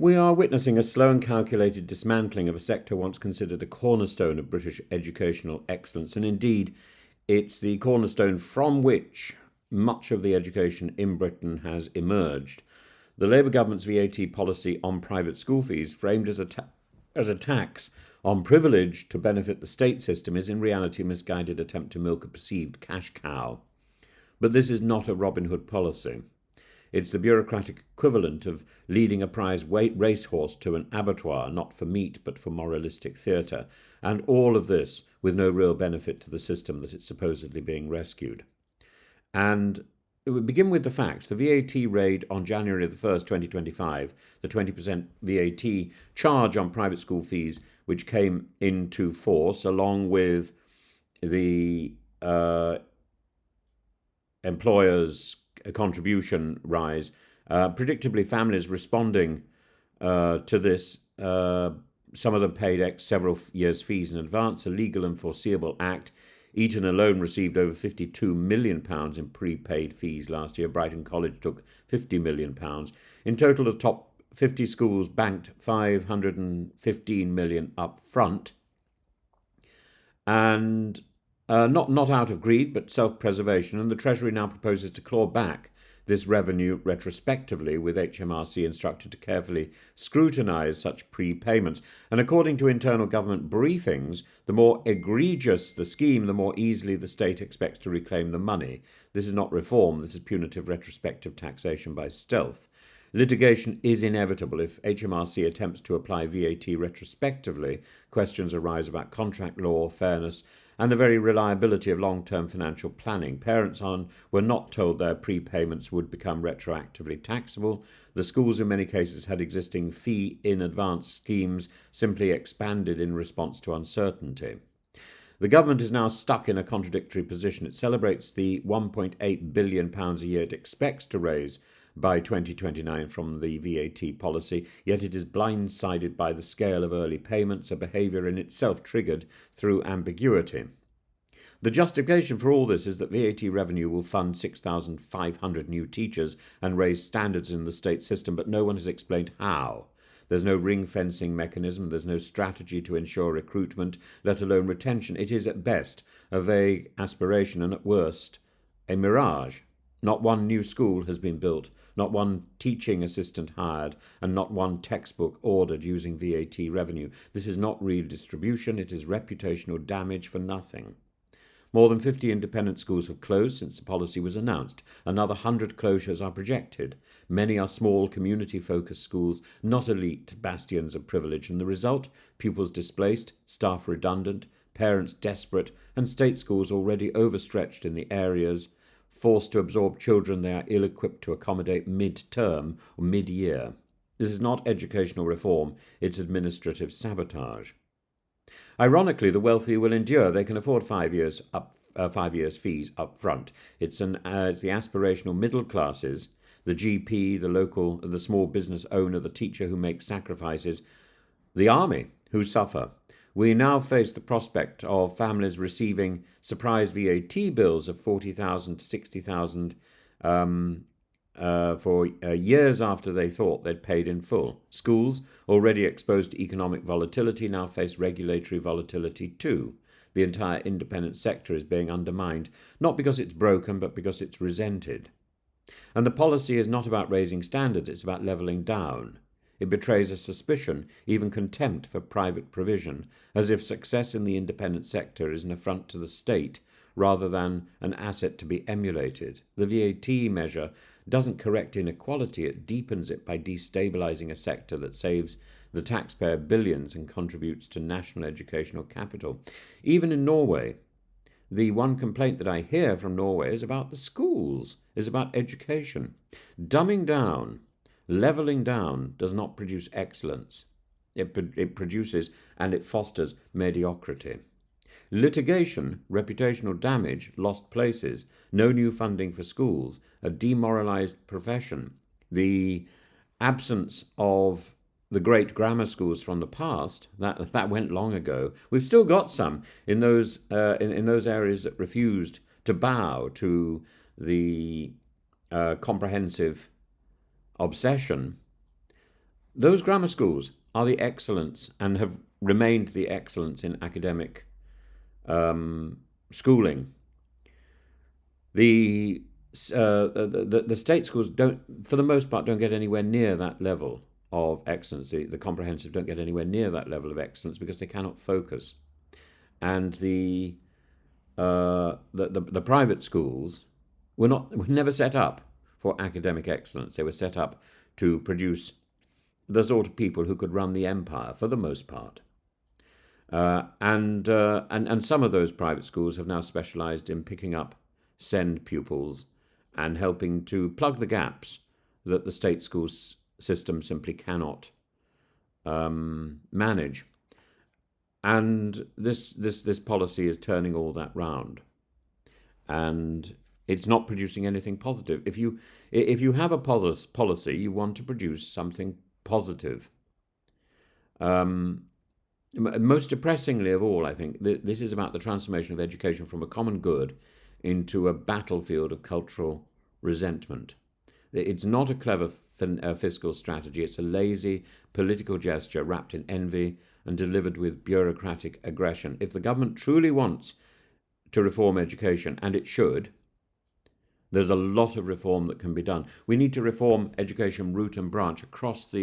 We are witnessing a slow and calculated dismantling of a sector once considered a cornerstone of British educational excellence, and indeed, it's the cornerstone from which much of the education in Britain has emerged. The Labour government's VAT policy on private school fees, framed as a tax on privilege to benefit the state system, is in reality a misguided attempt to milk a perceived cash cow. But this is not a Robin Hood policy. It's the bureaucratic equivalent of leading a prize racehorse to an abattoir, not for meat but for moralistic theatre, and all of this with no real benefit to the system that it's supposedly being rescued. And it would begin with the facts. The VAT raid on January the 1st, 2025, the 20% VAT charge on private school fees, which came into force along with the employers' contribution rise. Predictably, families responding to this, some of them paid several years' fees in advance, a legal and foreseeable act. Eton alone received over £52 million in prepaid fees last year. Brighton College took £50 million. In total, the top 50 schools banked £515 million up front. And not out of greed, but self-preservation, and the Treasury now proposes to claw back this revenue retrospectively, with HMRC instructed to carefully scrutinise such prepayments. And according to internal government briefings, the more egregious the scheme, the more easily the state expects to reclaim the money. This is not reform, this is punitive retrospective taxation by stealth. Litigation is inevitable. If HMRC attempts to apply VAT retrospectively, questions arise about contract law, fairness, and the very reliability of long-term financial planning. Parents were not told their prepayments would become retroactively taxable. The schools in many cases had existing fee-in-advance schemes, simply expanded in response to uncertainty. The government is now stuck in a contradictory position. It celebrates the £1.8 billion a year it expects to raise by 2029 from the VAT policy, yet it is blindsided by the scale of early payments, a behaviour in itself triggered through ambiguity. The justification for all this is that VAT revenue will fund 6,500 new teachers and raise standards in the state system, but no one has explained how. There's no ring-fencing mechanism, there's no strategy to ensure recruitment, let alone retention. It is at best a vague aspiration and at worst a mirage. Not one new school has been built, not one teaching assistant hired, and not one textbook ordered using VAT revenue. This is not redistribution, it is reputational damage for nothing. More than 50 independent schools have closed since the policy was announced. Another 100 closures are projected. Many are small, community-focused schools, not elite bastions of privilege, and the result? Pupils displaced, staff redundant, parents desperate, and state schools already overstretched in the areas forced to absorb children they are ill-equipped to accommodate mid-term or mid-year. This is not educational reform, it's administrative sabotage. Ironically, the wealthy will endure. They can afford 5 years fees up front. It's the aspirational middle classes, the GP, the small business owner, the teacher who makes sacrifices, the army who suffer. We now face the prospect of families receiving surprise VAT bills of £40,000 to £60,000 for years after they thought they'd paid in full. Schools, already exposed to economic volatility, now face regulatory volatility too. The entire independent sector is being undermined, not because it's broken, but because it's resented. And the policy is not about raising standards, it's about levelling down. It betrays a suspicion, even contempt for private provision, as if success in the independent sector is an affront to the state rather than an asset to be emulated. The VAT measure doesn't correct inequality, it deepens it by destabilising a sector that saves the taxpayer billions and contributes to national educational capital. Even in Norway, the one complaint that I hear from Norway is about the schools, is about education. Dumbing down, levelling down does not produce excellence. It produces and it fosters mediocrity. Litigation, reputational damage, lost places, no new funding for schools, a demoralised profession, the absence of the great grammar schools from the past, that went long ago. We've still got some in those areas that refused to bow to the comprehensive obsession Those grammar schools are the excellence and have remained the excellence in academic schooling. The, the state schools don't, for the most part, don't get anywhere near that level of excellence. The comprehensive don't get anywhere near that level of excellence because they cannot focus. And the private schools were never set up for academic excellence. They were set up to produce the sort of people who could run the empire for the most part. And some of those private schools have now specialised in picking up SEND pupils and helping to plug the gaps that the state school system simply cannot manage. And this policy is turning all that round, and it's not producing anything positive. If you have a policy, you want to produce something positive. Most depressingly of all, I think, this is about the transformation of education from a common good into a battlefield of cultural resentment. It's not a clever fiscal strategy. It's a lazy political gesture wrapped in envy and delivered with bureaucratic aggression. If the government truly wants to reform education, and it should, there's a lot of reform that can be done. We need to reform education root and branch across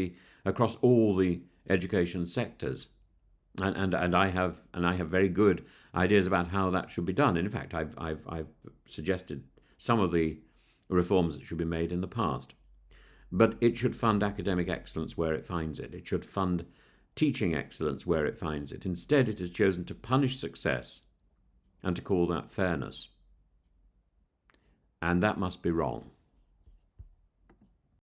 all the education sectors. And I have very good ideas about how that should be done. In fact, I've suggested some of the reforms that should be made in the past. But it should fund academic excellence where it finds it. It should fund teaching excellence where it finds it. Instead, it has chosen to punish success and to call that fairness. And that must be wrong.